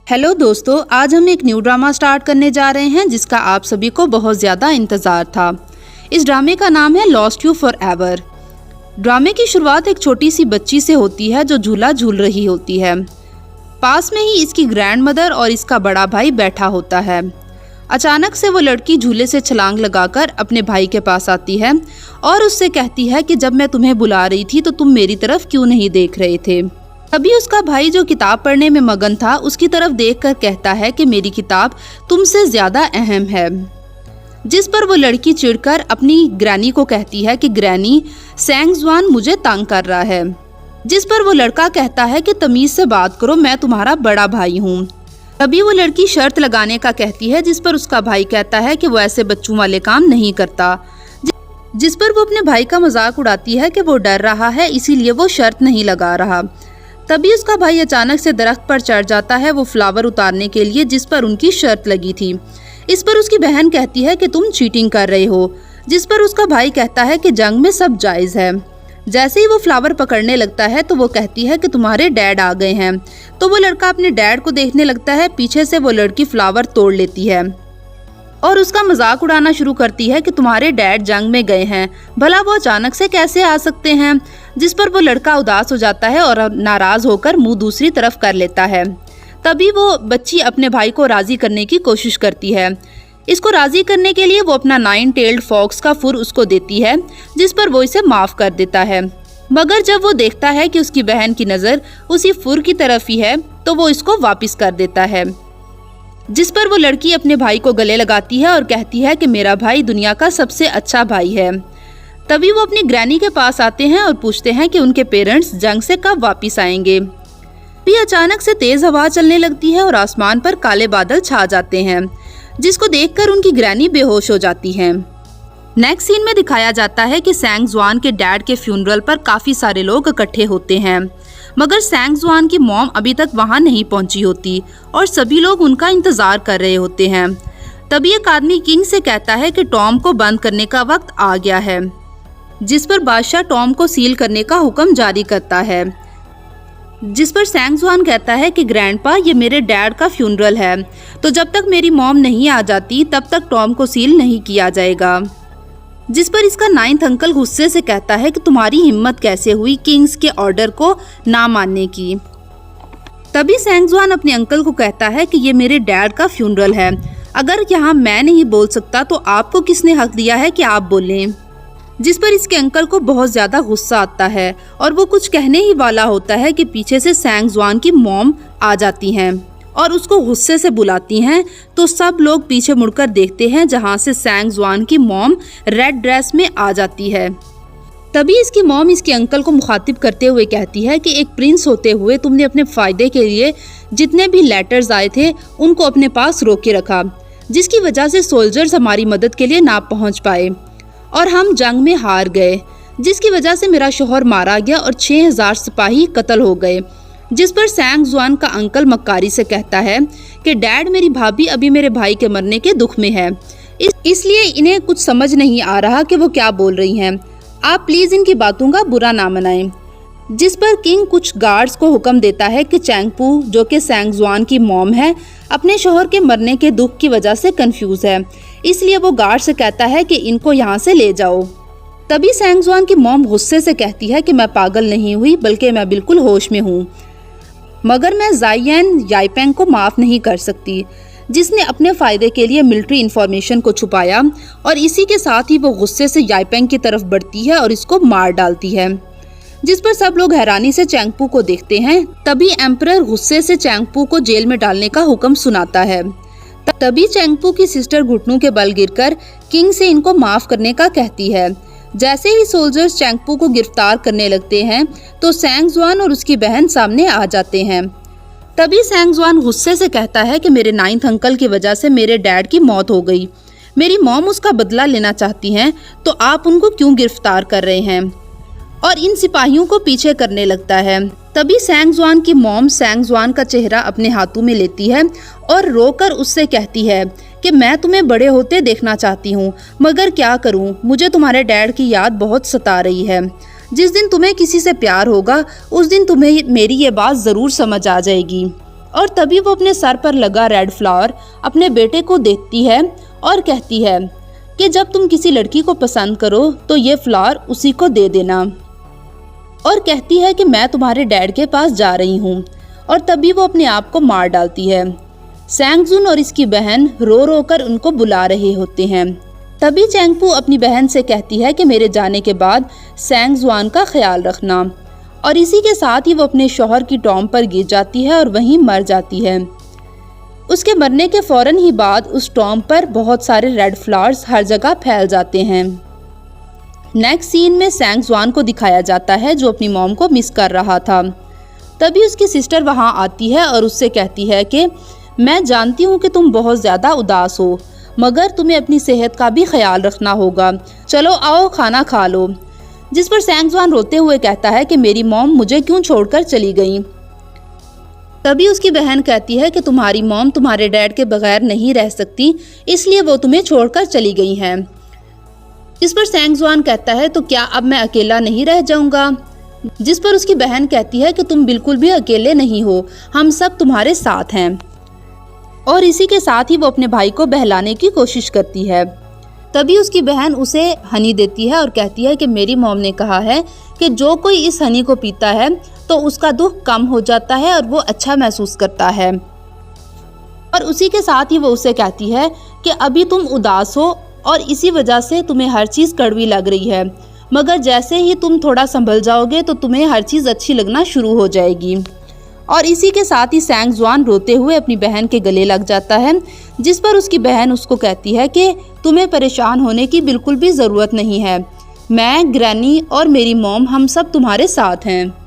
Hello दोस्तों, आज हम एक न्यू ड्रामा स्टार्ट करने जा रहे हैं जिसका आप सभी को बहुत ज़्यादा इंतज़ार था। इस ड्रामे का नाम है लॉस्ट यू फॉर एवर। ड्रामे की शुरुआत एक छोटी सी बच्ची से होती है जो झूला झूल रही होती है। पास में ही इसकी ग्रैंड मदर और इसका बड़ा भाई बैठा होता है। अचानक से वो लड़की झूले से छलांग लगाकर अपने भाई के पास आती है और उससे कहती है कि जब मैं तुम्हें बुला रही थी तो तुम मेरी तरफ क्यों नहीं देख रहे थे। तभी उसका भाई जो किताब पढ़ने में मगन था उसकी तरफ देखकर कहता है कि मेरी किताब तुमसे ज्यादा अहम है। जिस पर वो लड़की चिढ़कर अपनी ग्रैनी को कहती है कि ग्रैनी, सैंग ज़ुआन मुझे तंग कर रहा है। जिस पर वो लड़का कहता है कि तमीज से बात करो, मैं तुम्हारा बड़ा भाई हूँ। तभी वो लड़की शर्त लगाने का कहती है जिस पर उसका भाई कहता है कि वो ऐसे बच्चों वाले काम नहीं करता। जिस पर वो अपने भाई का मजाक उड़ाती है कि वो डर रहा है इसीलिए वो शर्त नहीं लगा रहा। तभी उसका भाई अचानक से दरख्त पर चढ़ जाता है वो फ्लावर उतारने के लिए जिस पर उनकी शर्त लगी थी। इस पर उसकी बहन कहती है कि तुम चीटिंग कर रहे हो। जिस पर उसका भाई कहता है कि जंग में सब जायज़ है। जैसे ही वो फ्लावर पकड़ने लगता है तो वो कहती है कि तुम्हारे डैड आ गए हैं। तो वो लड़का अपने डैड को देखने लगता है। पीछे से वो लड़की फ्लावर तोड़ लेती है और उसका मजाक उड़ाना शुरू करती है कि तुम्हारे डैड जंग में गए हैं, भला वो अचानक से कैसे आ सकते हैं। जिस पर वो लड़का उदास हो जाता है और नाराज होकर मुंह दूसरी तरफ कर लेता है। तभी वो बच्ची अपने भाई को राजी करने की कोशिश करती है। इसको राजी करने के लिए वो अपना 9 टेल्ड फॉक्स का फुर उसको देती है जिस पर वो इसे माफ कर देता है। मगर जब वो देखता है कि उसकी बहन की नज़र उसी फुर की तरफ ही है तो वो इसको वापस कर देता है। जिस पर वो लड़की अपने भाई को गले लगाती है और कहती है कि मेरा भाई दुनिया का सबसे अच्छा भाई है। तभी वो अपनी ग्रैनी के पास आते हैं और पूछते हैं कि उनके पेरेंट्स जंग से कब वापस आएंगे। भी अचानक से तेज हवा चलने लगती है और आसमान पर काले बादल छा जाते हैं जिसको देखकर उनकी ग्रैनी बेहोश हो जाती है। नेक्स्ट सीन में दिखाया जाता है कि सैंग ज़ुआन के डैड के फ्यूनरल पर काफी सारे लोग इकट्ठे होते हैं मगर सैंग ज़ुआन की मॉम अभी तक वहां नहीं पहुंची होती और सभी लोग उनका इंतजार कर रहे होते हैं। तभी एक आदमी किंग से कहता है कि टॉम को बंद करने का वक्त आ गया है। जिस पर बादशाह टॉम को सील करने का हुक्म जारी करता है। जिस पर सैंग ज़ुआन कहता है कि ग्रैंडपा, ये मेरे डैड का फ्यूनरल है तो जब तक मेरी मॉम नहीं आ जाती तब तक टॉम को सील नहीं किया जाएगा। जिस पर इसका 9th अंकल गुस्से से कहता है कि तुम्हारी हिम्मत कैसे हुई किंग्स के ऑर्डर को ना मानने की। तभी सैंग ज़ुआन अपने अंकल को कहता है कि ये मेरे डैड का फ्यूनरल है, अगर यहाँ मैं नहीं बोल सकता तो आपको किसने हक दिया है कि आप बोलें। जिस पर इसके अंकल को बहुत ज्यादा गुस्सा आता है और वो कुछ कहने ही वाला होता है कि पीछे से सैंग ज़ुआन की मॉम आ जाती हैं और उसको गुस्से से बुलाती हैं। तो सब लोग पीछे मुड़कर देखते हैं जहां से सैंग ज़ुआन की मॉम रेड ड्रेस में आ जाती है। तभी इसकी मॉम इसके अंकल को मुखातिब करते हुए कहती है कि एक प्रिंस होते हुए तुमने अपने फायदे के लिए जितने भी लेटर्स आए थे उनको अपने पास रोके रखा, जिसकी वजह से सोल्जर्स हमारी मदद के लिए ना पहुंच पाए और हम जंग में हार गए, जिसकी वजह से मेरा शौहर मारा गया और 6000 सिपाही कत्ल हो गए। जिस पर सैंग ज़ुआन का अंकल मक्कारी से कहता है कि डैड, मेरी भाभी अभी मेरे भाई के मरने के दुख में है, इसलिए इन्हें कुछ समझ नहीं आ रहा कि वो क्या बोल रही हैं। आप प्लीज इनकी बातों का बुरा ना मनाएं। जिस पर किंग कुछ गार्ड्स को हुक्म देता है कि चैंगपू, जो कि सैंग ज़ुआन की मॉम है, अपने शौहर के मरने के दुख की वजह से कंफ्यूज है, इसलिए वो गार्ड से कहता है कि इनको यहाँ से ले जाओ। तभी सैंग ज़ुआन की मॉम गुस्से से कहती है कि मैं पागल नहीं हुई बल्कि मैं बिल्कुल होश में हूँ, मगर मैं ज़ाइयन याइपेंग को माफ नहीं कर सकती जिसने अपने फायदे के लिए मिलिट्री इंफॉर्मेशन को छुपाया। और इसी के साथ ही वो गुस्से से याइपेंग की तरफ बढ़ती है और इसको मार डालती है। जिस पर सब लोग हैरानी से चैंगपू को देखते हैं। तभी एम्परर गुस्से से चैंगपू को जेल में डालने का हुक्म सुनाता है। तभी चैंगपू की सिस्टर घुटनों के बल गिरकर किंग से इनको माफ करने का कहती है। जैसे ही सोल्जर्स चैंगपू को गिरफ्तार करने लगते हैं तो सैंग ज़ुआन और उसकी बहन सामने आ जाते हैं। तभी सैंग ज़ुआन गुस्से से कहता है कि मेरे 9th अंकल की वजह से मेरे डैड की मौत हो गई, मेरी मॉम उसका बदला लेना चाहती हैं, तो आप उनको क्यों गिरफ्तार कर रहे हैं, और इन सिपाहियों को पीछे करने लगता है। तभी सैंग ज़ुआन की मॉम सैंग ज़ुआन का चेहरा अपने हाथों में लेती है और रोकर उससे कहती है कि मैं तुम्हें बड़े होते देखना चाहती हूँ, मगर क्या करूँ, मुझे तुम्हारे डैड की याद बहुत सता रही है। जिस दिन तुम्हें किसी से प्यार होगा उस दिन तुम्हें मेरी ये बात ज़रूर समझ आ जाएगी। और तभी वो अपने सर पर लगा रेड फ्लावर अपने बेटे को देती है और कहती है कि जब तुम किसी लड़की को पसंद करो तो ये फ्लावर उसी को दे देना। और कहती है कि मैं तुम्हारे डैड के पास जा रही हूँ, और तभी वो अपने आप को मार डालती है। सैंगजुन और इसकी बहन रो रो कर उनको बुला रहे होते हैं। तभी चैंगपू अपनी बहन से कहती है कि मेरे जाने के बाद सैंगजुआन का ख्याल रखना, और इसी के साथ ही वो अपने शौहर की टॉम पर गिर जाती है और वहीं मर जाती है। उसके मरने के फौरन ही बाद उस टॉम पर बहुत सारे रेड फ्लावर्स हर जगह फैल जाते हैं। नेक्स्ट सीन में सैंगजुआन को दिखाया जाता है जो अपनी मॉम को मिस कर रहा था। तभी उसकी सिस्टर वहां आती है और उससे कहती है कि मैं जानती हूँ कि तुम बहुत ज़्यादा उदास हो, मगर तुम्हें अपनी सेहत का भी ख्याल रखना होगा, चलो आओ खाना खा लो। जिस पर सैंगजुआन रोते हुए कहता है कि मेरी मॉम मुझे क्यों छोड़कर चली गई। तभी उसकी बहन कहती है कि तुम्हारी मॉम तुम्हारे डैड के बगैर नहीं रह सकती, इसलिए वो तुम्हें छोड़कर चली गई हैं। इस पर सैंगजुआन कहता है तो क्या अब मैं अकेला नहीं रह जाऊंगा। जिस पर उसकी बहन कहती है कि तुम बिल्कुल भी अकेले नहीं हो, हम सब तुम्हारे साथ हैं। और इसी के साथ ही वो अपने भाई को बहलाने की कोशिश करती है। तभी उसकी बहन उसे हनी देती है और कहती है कि मेरी मॉम ने कहा है कि जो कोई इस हनी को पीता है तो उसका दुख कम हो जाता है और वो अच्छा महसूस करता है। और उसी के साथ ही वो उसे कहती है कि अभी तुम उदास हो और इसी वजह से तुम्हें हर चीज़ कड़वी लग रही है, मगर जैसे ही तुम थोड़ा संभल जाओगे तो तुम्हें हर चीज़ अच्छी लगना शुरू हो जाएगी। और इसी के साथ ही सैंगजुआन रोते हुए अपनी बहन के गले लग जाता है, जिस पर उसकी बहन उसको कहती है कि तुम्हें परेशान होने की बिल्कुल भी ज़रूरत नहीं है, मैं, ग्रैनी और मेरी मॉम हम सब तुम्हारे साथ हैं।